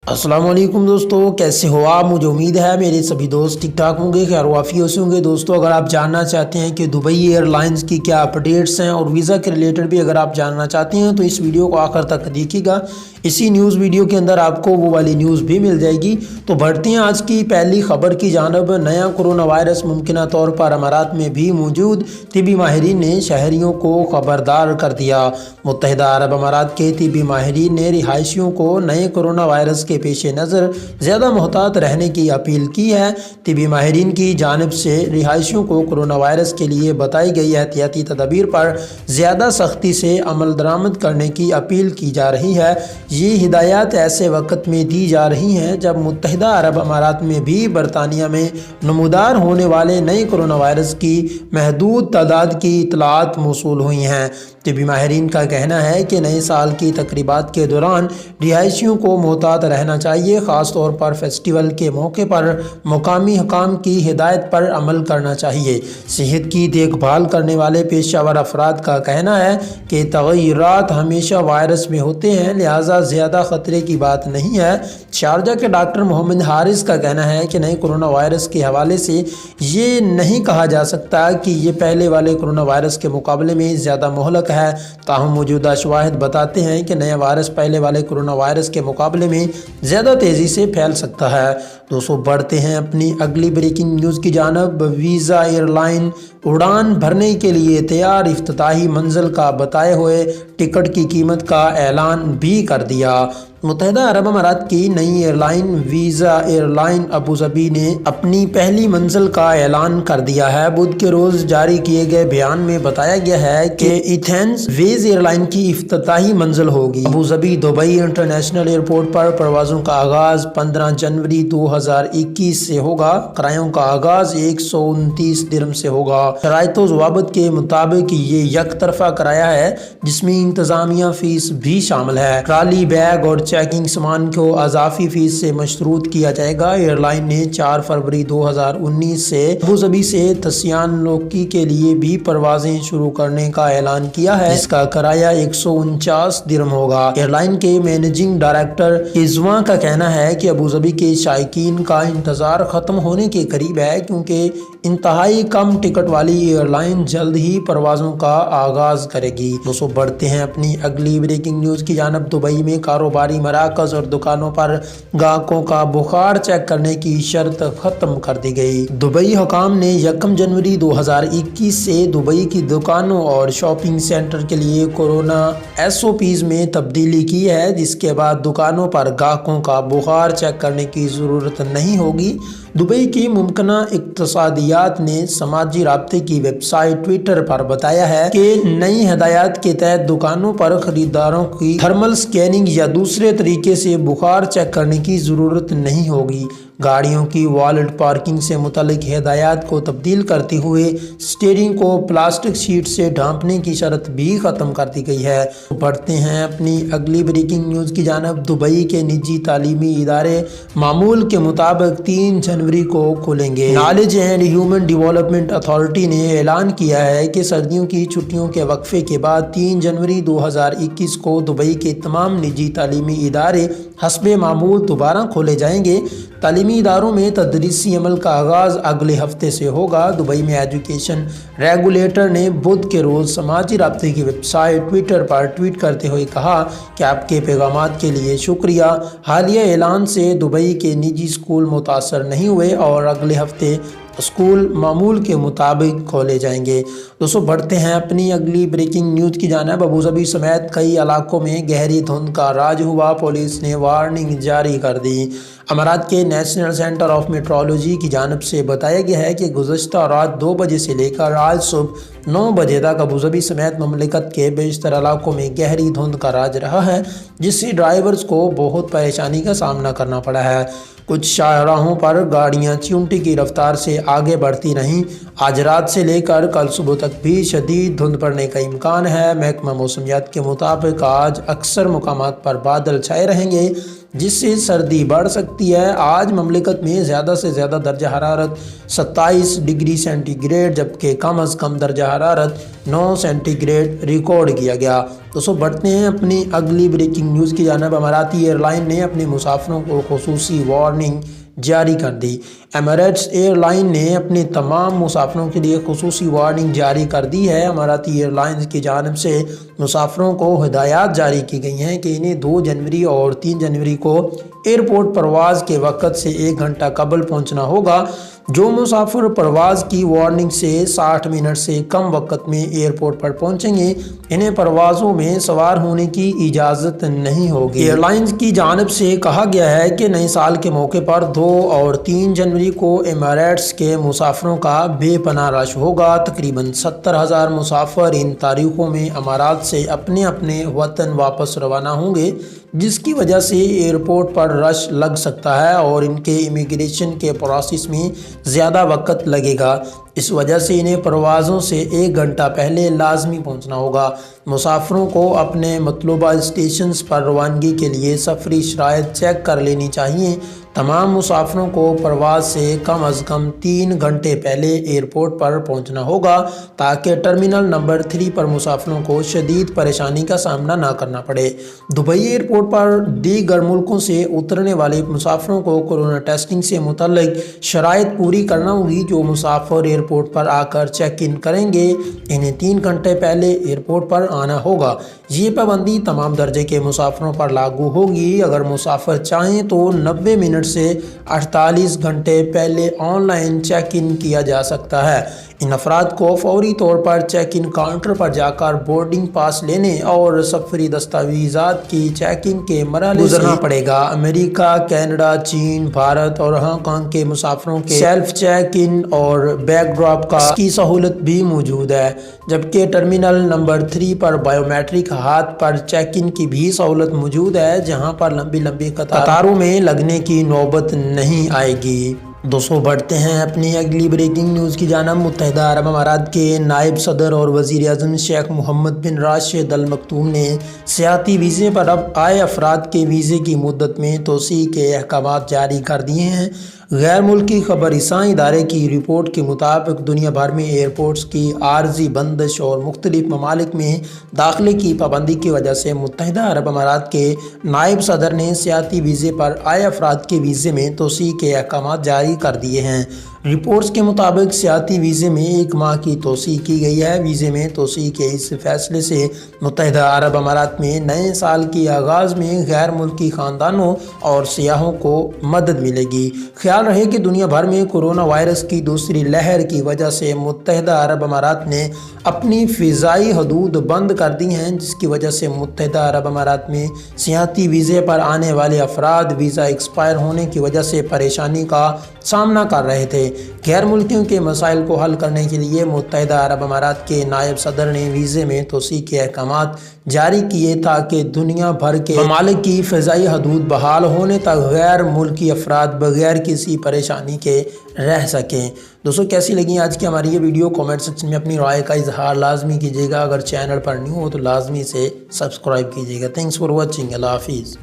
السلام علیکم دوستو، کیسے ہو آپ؟ مجھے امید ہے میرے سبھی دوست ٹھیک ٹھاک ہوں گے، خیر وافی سے ہوں گے۔ دوستو اگر آپ جاننا چاہتے ہیں کہ دبئی ایئر لائنز کی کیا اپڈیٹس ہیں اور ویزا کے ریلیٹڈ بھی اگر آپ جاننا چاہتے ہیں تو اس ویڈیو کو آخر تک دیکھیے گا۔ اسی نیوز ویڈیو کے اندر آپ کو وہ والی نیوز بھی مل جائے گی۔ تو بڑھتے ہیں آج کی پہلی خبر کی جانب۔ نیا کورونا وائرس ممکنہ طور پر امارات میں بھی موجود، طبی ماہرین نے شہریوں کو خبردار کر دیا۔ متحدہ عرب امارات کے طبی ماہرین نے رہائشیوں کو نئے کورونا وائرس کے پیش نظر زیادہ محتاط رہنے کی اپیل کی ہے۔ طبی ماہرین کی جانب سے رہائشیوں کو کورونا وائرس کے لیے بتائی گئی احتیاطی تدابیر پر زیادہ سختی سے عمل درآمد کرنے کی اپیل کی جا رہی ہے۔ یہ ہدایات ایسے وقت میں دی جا رہی ہیں جب متحدہ عرب امارات میں بھی برطانیہ میں نمودار ہونے والے نئے کورونا وائرس کی محدود تعداد کی اطلاعات موصول ہوئی ہیں۔ طبی ماہرین کا کہنا ہے کہ نئے سال کی تقریبات کے دوران رہائشیوں کو محتاط رہنا چاہیے، خاص طور پر فیسٹیول کے موقع پر مقامی حکام کی ہدایت پر عمل کرنا چاہیے۔ صحت کی دیکھ بھال کرنے والے پیشہ ور افراد کا کہنا ہے کہ تغیرات ہمیشہ وائرس میں ہوتے ہیں، لہٰذا زیادہ خطرے کی بات نہیں ہے۔ شارجہ کے ڈاکٹر محمد حارث کا کہنا ہے کہ نئے کورونا وائرس کے حوالے سے یہ نہیں کہا جا سکتا کہ یہ پہلے والے کورونا وائرس کے مقابلے میں زیادہ مہلک ہے، تاہم موجودہ شواہد بتاتے ہیں کہ نیا وائرس پہلے والے کورونا وائرس کے مقابلے میں زیادہ تیزی سے پھیل سکتا ہے۔ دوستو بڑھتے ہیں اپنی اگلی بریکنگ نیوز کی جانب۔ ویزا ایئر لائن اڑان بھرنے کے لیے تیار، افتتاحی منزل کا بتائے ہوئے ٹکٹ کی قیمت کا اعلان بھی کر دیا۔ متحدہ عرب امارات کی نئی airline visa airline Abu Dhabi نے اپنی پہلی منزل کا اعلان کر دیا ہے۔ بدھ کے روز جاری کیے گئے بیان میں بتایا گیا ہے کہ ایتھنز ویز ایئر لائن کی افتتاحی منزل ہوگی۔ ابوظبی دبئی انٹرنیشنل ایئرپورٹ پر پروازوں کا آغاز 15 جنوری 2021 سے ہوگا۔ کرایوں کا آغاز 129 درہم سے ہوگا۔ شرائط و ضوابط کے مطابق یہ یک طرفہ کرایہ ہے جس میں انتظامیہ فیس بھی شامل ہے۔ ٹرالی بیگ اور چیکنگ سامان کو اضافی فیس سے مشروط کیا جائے گا۔ ایئر لائن نے 4 فروری 2019 سے ابوظبی سے تسیان لوکی کے لیے بھی پروازیں شروع کرنے کا اعلان کیا ہے، جس کا کرایہ 149 درہم ہوگا۔ ایئر لائن کے مینیجنگ ڈائریکٹر کیزواں کا کہنا ہے کہ ابوظبی کے شائقین کا انتظار ختم ہونے کے قریب ہے، کیونکہ انتہائی کم ٹکٹ والی ایئر لائن جلد ہی پروازوں کا آغاز کرے گی۔ دوستو بڑھتے ہیں اپنی اگلی بریکنگ نیوز کی جانب۔ دبئی میں کاروباری مراکز اور دکانوں پر گاہکوں کا بخار چیک کرنے کی شرط ختم کر دی گئی۔ دبئی حکام نے 1 جنوری 2021 سے دبئی کی دکانوں اور شاپنگ سینٹر کے لیے کورونا SOPs میں تبدیلی کی ہے، جس کے بعد دکانوں پر گاہکوں کا بخار چیک کرنے کی ضرورت نہیں ہوگی۔ دبئی کی ممکنہ اقتصادیات نے سماجی رابطے کی ویب سائٹ ٹویٹر پر بتایا ہے کہ نئی ہدایات کے تحت دکانوں پر خریداروں کی تھرمل اسکیننگ یا دوسرے طریقے سے بخار چیک کرنے کی ضرورت نہیں ہوگی۔ گاڑیوں کی والٹ پارکنگ سے متعلق ہدایات کو تبدیل کرتے ہوئے اسٹیئرنگ کو پلاسٹک شیٹ سے ڈھانپنے کی شرط بھی ختم کر دی گئی ہے۔ بڑھتے ہیں اپنی اگلی بریکنگ نیوز کی جانب۔ دبئی کے نجی تعلیمی ادارے معمول کے مطابق 3 جنوری کو کھلیں گے۔ Knowledge and human development authority نے اعلان کیا ہے کہ سردیوں کی چھٹیوں کے وقفے کے بعد 3 جنوری 2021 کو دبئی کے تمام نجی تعلیمی ادارے حسب معمول دوبارہ کھولے جائیں گے۔ تعلیمی اداروں میں تدریسی عمل کا آغاز اگلے ہفتے سے ہوگا۔ دبئی میں ایجوکیشن ریگولیٹر نے بدھ کے روز سماجی رابطے کی ویب سائٹ ٹویٹر پر ٹویٹ کرتے ہوئے کہا کہ آپ کے پیغامات کے لیے شکریہ۔ حالیہ اعلان سے دبئی کے نجی اسکول متاثر نہیں ہوئے اور اگلے ہفتے اسکول معمول کے مطابق کھولے جائیں گے۔ دوستو بڑھتے ہیں اپنی اگلی بریکنگ نیوز کی جانب۔ ابوظبی سمیت کئی علاقوں میں گہری دھند کا راج ہوا، پولیس نے وارننگ جاری کر دی۔ امارات کے نیشنل سینٹر آف میٹرولوجی کی جانب سے بتایا گیا ہے کہ گزشتہ رات 2 بجے سے لے کر آج صبح 9 بجے تک ابوظبی سمیت مملکت کے بیشتر علاقوں میں گہری دھند کا راج رہا ہے، جس سے ڈرائیورز کو بہت پریشانی کا سامنا کرنا پڑا ہے۔ کچھ شاہراہوں پر گاڑیاں چیونٹی کی رفتار سے آگے بڑھتی رہیں۔ آج رات سے لے کر کل صبح تک بھی شدید دھند پڑنے کا امکان ہے۔ محکمہ موسمیات کے مطابق آج اکثر مقامات پر بادل چھائے رہیں گے، جس سے سردی بڑھ سکتی ہے۔ آج مملکت میں زیادہ سے زیادہ درجہ حرارت 27 ڈگری سینٹی گریڈ جبکہ کم از کم درجہ حرارت 9 سینٹی گریڈ ریکارڈ کیا گیا۔ دوستو بڑھتے ہیں اپنی اگلی بریکنگ نیوز کی جانب۔ اماراتی ایئر لائن نے اپنے مسافروں کو خصوصی وارننگ جاری کر دی۔ ایمریٹس ایئر لائن نے اپنے تمام مسافروں کے لیے خصوصی وارننگ جاری کر دی ہے۔ اماراتی ایئر لائنز کی جانب سے مسافروں کو ہدایات جاری کی گئی ہیں کہ انہیں 2 جنوری اور 3 جنوری کو ایئرپورٹ پرواز کے وقت سے 1 گھنٹہ قبل پہنچنا ہوگا۔ جو مسافر پرواز کی وارننگ سے 60 منٹ سے کم وقت میں ایئرپورٹ پر پہنچیں گے انہیں پروازوں میں سوار ہونے کی اجازت نہیں ہوگی۔ ایئر لائنز کی جانب سے کہا گیا ہے کہ نئے سال کے موقع پر 2 اور 3 جنوری کو ایمریٹس کے مسافروں کا بے پناہ رش ہوگا۔ تقریباً 70,000 مسافر ان تاریخوں میں امارات سے اپنے اپنے وطن واپس روانہ ہوں گے، جس کی وجہ سے ایئرپورٹ پر رش لگ سکتا ہے اور ان کے امیگریشن کے پروسیس میں زیادہ وقت لگے گا۔ اس وجہ سے انہیں پروازوں سے 1 گھنٹہ پہلے لازمی پہنچنا ہوگا۔ مسافروں کو اپنے مطلوبہ اسٹیشنز پر روانگی کے لیے سفری شرائط چیک کر لینی چاہیے۔ تمام مسافروں کو پرواز سے کم از کم 3 گھنٹے پہلے ایئرپورٹ پر پہنچنا ہوگا تاکہ ٹرمینل نمبر 3 پر مسافروں کو شدید پریشانی کا سامنا نہ کرنا پڑے۔ دبئی ایئرپورٹ پر دیگر ملکوں سے اترنے والے مسافروں کو کورونا ٹیسٹنگ سے متعلق شرائط پوری کرنا ہوگی۔ جو مسافر ایئرپورٹ پر آ کر چیک ان کریں گے انہیں 3 گھنٹے پہلے ایئرپورٹ پر آنا ہوگا۔ یہ پابندی تمام درجے کے مسافروں پر لاگو ہوگی۔ اگر مسافر چاہیں تو 90 منٹ سے 48 گھنٹے پہلے آن لائن چیک ان کیا جا سکتا ہے۔ ان افراد کو فوری طور پر چیک ان کاؤنٹر پر جا کر بورڈنگ پاس لینے اور سفری دستاویزات کی چیکنگ کے مرحلے سے گزرنا پڑے گا۔ امریکہ، کینیڈا، چین، بھارت اور ہانگ کانگ کے مسافروں کے سیلف چیک ان اور بیگ ڈراپ کی سہولت بھی موجود ہے، جبکہ ٹرمینل نمبر 3 پر بائیو میٹرک ہاتھ پر چیک ان کی بھی سہولت موجود ہے، جہاں پر لمبی قطاروں میں لگنے کی نوبت نہیں آئے گی۔ دوستو بڑھتے ہیں اپنی اگلی بریکنگ نیوز کی جانب۔ متحدہ عرب امارات کے نائب صدر اور وزیر اعظم شیخ محمد بن راشد ال مکتوم نے سیاحتی ویزے پر اب آئے افراد کے ویزے کی مدت میں توسیع کے احکامات جاری کر دیے ہیں۔ غیر ملکی خبر رساں ادارے کی رپورٹ کے مطابق دنیا بھر میں ایئرپورٹس کی عارضی بندش اور مختلف ممالک میں داخلے کی پابندی کی وجہ سے متحدہ عرب امارات کے نائب صدر نے سیاحتی ویزے پر آئے افراد کے ویزے میں توسیع کے احکامات جاری کر دیے ہیں۔ رپورٹس کے مطابق سیاحتی ویزے میں 1 ماہ کی توسیع کی گئی ہے۔ ویزے میں توسیع کے اس فیصلے سے متحدہ عرب امارات میں نئے سال کے آغاز میں غیر ملکی خاندانوں اور سیاحوں کو مدد ملے گی۔ خیال رہے کہ دنیا بھر میں کورونا وائرس کی دوسری لہر کی وجہ سے متحدہ عرب امارات نے اپنی فضائی حدود بند کر دی ہیں، جس کی وجہ سے متحدہ عرب امارات میں سیاحتی ویزے پر آنے والے افراد ویزا ایکسپائر ہونے کی وجہ سے پریشانی کا سامنا کر رہے تھے۔ غیر ملکیوں کے مسائل کو حل کرنے کے لیے متحدہ عرب امارات کے نائب صدر نے ویزے میں توسیع کے احکامات جاری کیے تاکہ دنیا بھر کے ممالک کی فضائی حدود بحال ہونے تک غیر ملکی افراد بغیر کسی پریشانی کے رہ سکیں۔ دوستو کیسی لگی آج کی ہماری یہ ویڈیو؟ کامنٹ سیکشن میں اپنی رائے کا اظہار لازمی کیجیے گا۔ اگر چینل پر نیو ہو تو لازمی سے سبسکرائب کیجیے گا۔ Thanks for watching. اللہ حافظ۔